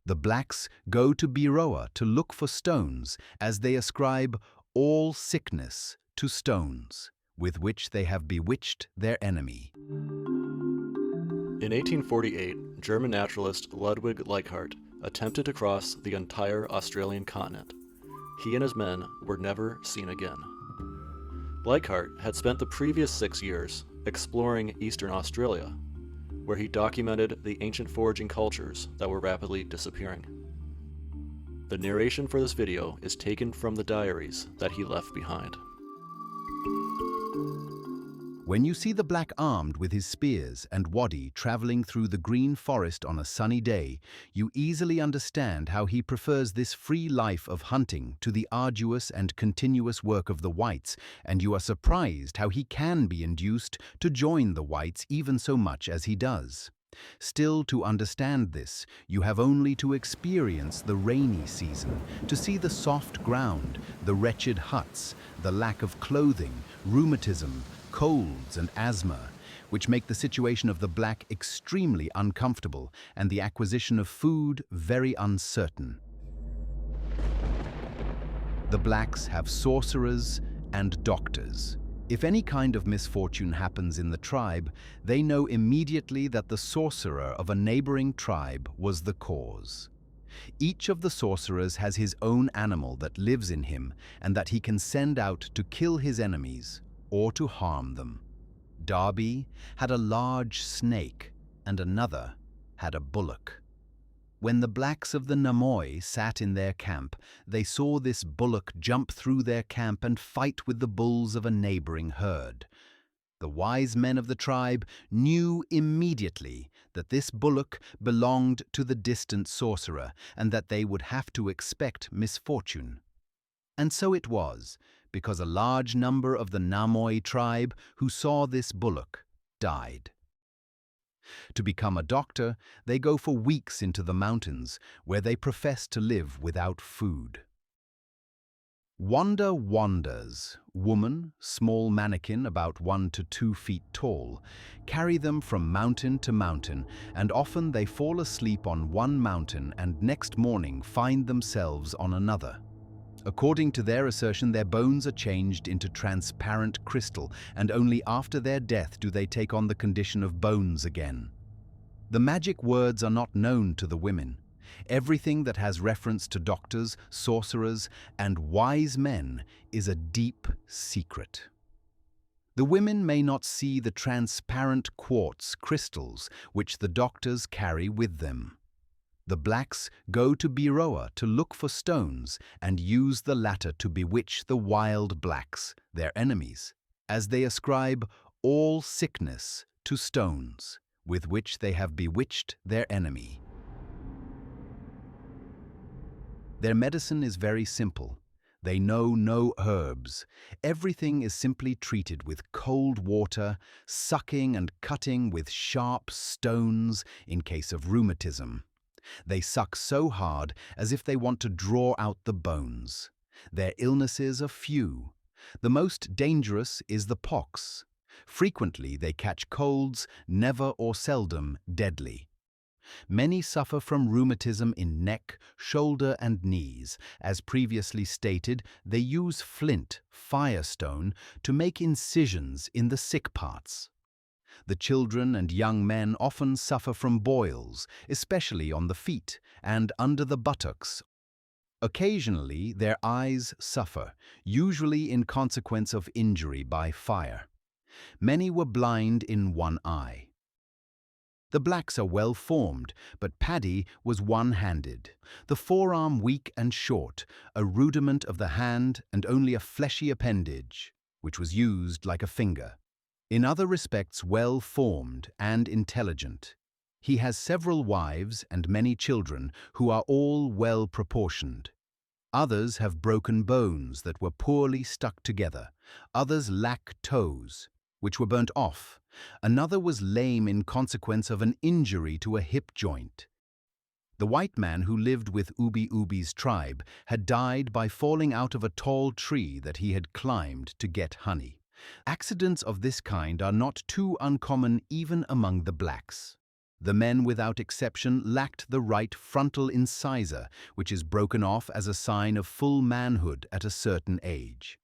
The blacks go to Biroa to look for stones, as they ascribe all sickness to stones, with which they have bewitched their enemy. In 1848, German naturalist Ludwig Leichhardt attempted to cross the entire Australian continent. He and his men were never seen again. Leichhardt had spent the previous 6 years exploring eastern Australia, where he documented the ancient foraging cultures that were rapidly disappearing. The narration for this video is taken from the diaries that he left behind. When you see the black armed with his spears and waddy traveling through the green forest on a sunny day, you easily understand how he prefers this free life of hunting to the arduous and continuous work of the whites, and you are surprised how he can be induced to join the whites even so much as he does. Still, to understand this, you have only to experience the rainy season, to see the soft ground, the wretched huts, the lack of clothing, rheumatism, colds and asthma, which make the situation of the black extremely uncomfortable and the acquisition of food very uncertain. The blacks have sorcerers and doctors. If any kind of misfortune happens in the tribe, they know immediately that the sorcerer of a neighboring tribe was the cause. Each of the sorcerers has his own animal that lives in him and that he can send out to kill his enemies or to harm them. Darby had a large snake and another had a bullock. When the blacks of the Namoi sat in their camp, they saw this bullock jump through their camp and fight with the bulls of a neighboring herd. The wise men of the tribe knew immediately that this bullock belonged to the distant sorcerer and that they would have to expect misfortune. And so it was, because a large number of the Namoi tribe who saw this bullock died. To become a doctor, they go for weeks into the mountains, where they profess to live without food. Wanda wanders, woman, small mannequin about 1 to 2 feet tall, carry them from mountain to mountain, and often they fall asleep on one mountain and next morning find themselves on another. According to their assertion, their bones are changed into transparent crystal, and only after their death do they take on the condition of bones again. The magic words are not known to the women. Everything that has reference to doctors, sorcerers, and wise men is a deep secret. The women may not see the transparent quartz crystals which the doctors carry with them. The blacks go to Biroa to look for stones and use the latter to bewitch the wild blacks, their enemies, as they ascribe all sickness to stones, with which they have bewitched their enemy. Their medicine is very simple. They know no herbs. Everything is simply treated with cold water, sucking and cutting with sharp stones in case of rheumatism. They suck so hard as if they want to draw out the bones. Their illnesses are few. The most dangerous is the pox. Frequently they catch colds, never or seldom deadly. Many suffer from rheumatism in neck, shoulder and knees. As previously stated, they use flint, firestone, to make incisions in the sick parts. The children and young men often suffer from boils, especially on the feet and under the buttocks. Occasionally, their eyes suffer, usually in consequence of injury by fire. Many were blind in one eye. The blacks are well formed, but Paddy was one-handed, the forearm weak and short, a rudiment of the hand and only a fleshy appendage, which was used like a finger. In other respects well formed and intelligent. He has several wives and many children who are all well proportioned. Others have broken bones that were poorly stuck together. Others lack toes, which were burnt off. Another was lame in consequence of an injury to a hip joint. The white man who lived with Ubi Ubi's tribe had died by falling out of a tall tree that he had climbed to get honey. Accidents of this kind are not too uncommon even among the blacks. The men, without exception, lacked the right frontal incisor, which is broken off as a sign of full manhood at a certain age.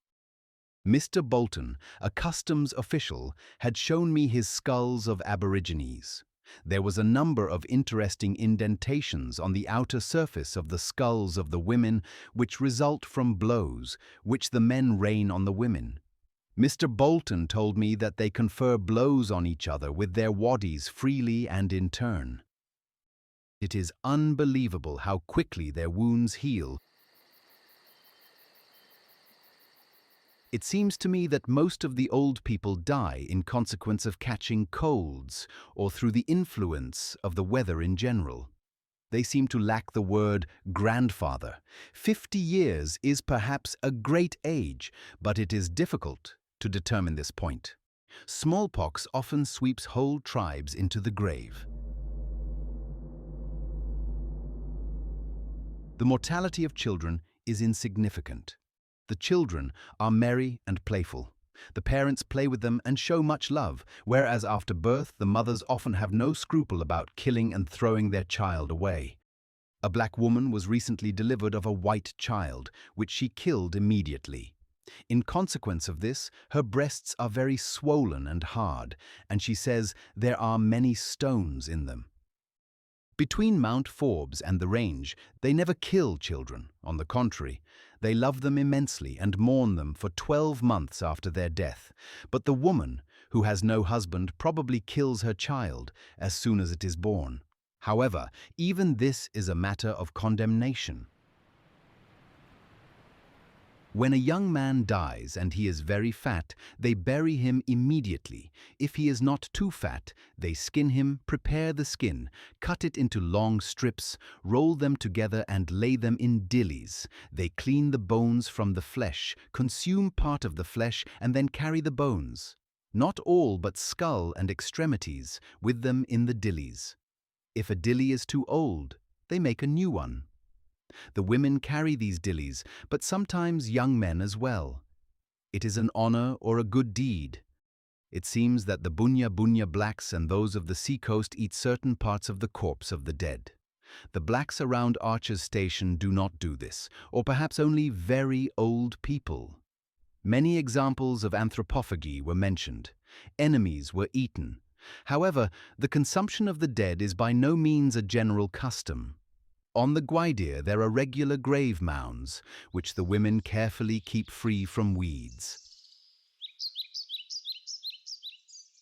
Mr. Bolton, a customs official, had shown me his skulls of Aborigines. There was a number of interesting indentations on the outer surface of the skulls of the women which result from blows, which the men rain on the women. Mr. Bolton told me that they confer blows on each other with their waddies freely and in turn. It is unbelievable how quickly their wounds heal. It seems to me that most of the old people die in consequence of catching colds or through the influence of the weather in general. They seem to lack the word grandfather. 50 years is perhaps a great age, but it is difficult to determine this point. Smallpox often sweeps whole tribes into the grave. The mortality of children is insignificant. The children are merry and playful. The parents play with them and show much love, whereas after birth the mothers often have no scruple about killing and throwing their child away. A black woman was recently delivered of a white child, which she killed immediately. In consequence of this, her breasts are very swollen and hard, and she says there are many stones in them. Between Mount Forbes and the Range, they never kill children. On the contrary, they love them immensely and mourn them for 12 months after their death. But the woman, who has no husband, probably kills her child as soon as it is born. However, even this is a matter of condemnation. When a young man dies and he is very fat, they bury him immediately. If he is not too fat, they skin him, prepare the skin, cut it into long strips, roll them together and lay them in dillies. They clean the bones from the flesh, consume part of the flesh, and then carry the bones, not all but skull and extremities, with them in the dillies. If a dilly is too old, they make a new one. The women carry these dillies, but sometimes young men as well. It is an honor or a good deed. It seems that the Bunya blacks and those of the seacoast eat certain parts of the corpse of the dead. The blacks around Archer's Station do not do this, or perhaps only very old people. Many examples of anthropophagy were mentioned. Enemies were eaten. However, the consumption of the dead is by no means a general custom. On the Gwydir there are regular grave mounds, which the women carefully keep free from weeds.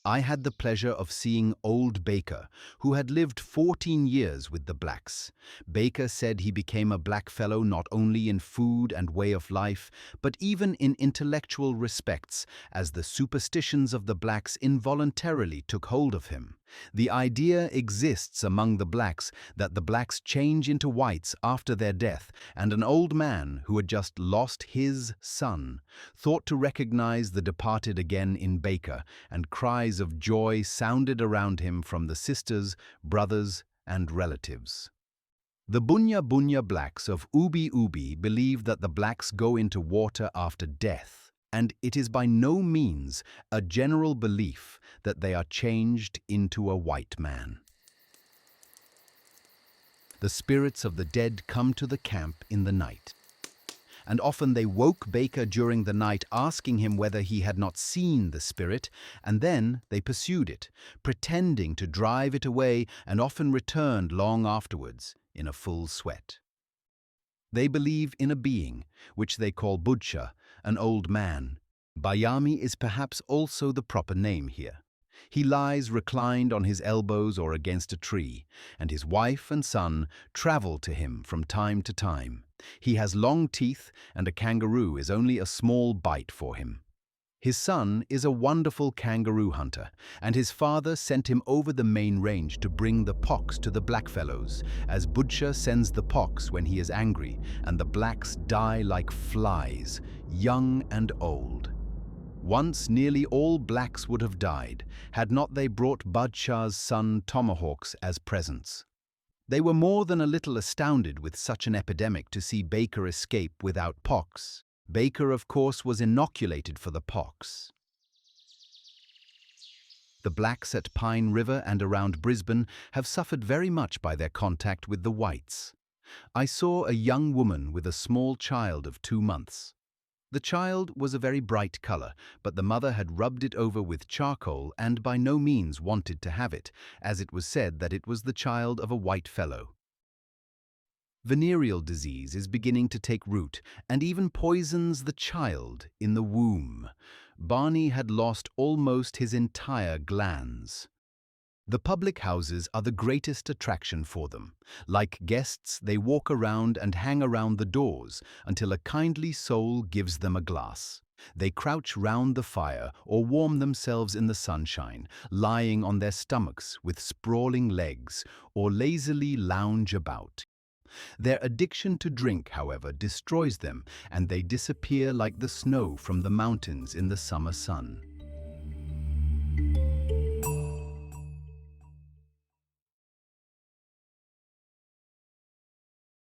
I had the pleasure of seeing old Baker, who had lived 14 years with the blacks. Baker said he became a blackfellow not only in food and way of life, but even in intellectual respects, as the superstitions of the blacks involuntarily took hold of him. The idea exists among the blacks that the blacks change into whites after their death, and an old man who had just lost his son thought to recognize the departed again in Baker, and cries of joy sounded around him from the sisters, brothers, and relatives. The Bunya blacks of Ubi Ubi believe that the blacks go into water after death, and it is by no means a general belief that they are changed into a white man. The spirits of the dead come to the camp in the night, and often they woke Baker during the night asking him whether he had not seen the spirit, and then they pursued it, pretending to drive it away, and often returned long afterwards in a full sweat. They believe in a being, which they call Budsha, an old man. Bayami is perhaps also the proper name here. He lies reclined on his elbows or against a tree, and his wife and son travel to him from time to time. He has long teeth, and a kangaroo is only a small bite for him. His son is a wonderful kangaroo hunter, and his father sent him over the main range to bring the pox to the blackfellows, as Budsha sends the pox when he is angry, and the blacks die like flies, young and old. Once nearly all blacks would have died, had not they brought Budsha's son tomahawks as presents. They were more than a little astounded with such an epidemic to see Baker escape without pox. Baker, of course, was inoculated for the pox. The blacks at Pine River and around Brisbane have suffered very much by their contact with the whites. I saw a young woman with a small child of 2 months. The child was a very bright color, but the mother had rubbed it over with charcoal and by no means wanted to have it, as it was said that it was the child of a white fellow. Venereal disease is beginning to take root and even poisons the child in the womb. Barney had lost almost his entire glands. The public houses are the greatest attraction for them. Like guests, they walk around and hang around the doors until a kindly soul gives them a glass. They crouch round the fire or warm themselves in the sunshine, lying on their stomachs with sprawling legs, or lazily lounge about. Their addiction to drink, however, destroys them, and they disappear like the snow from the mountains in the summer sun.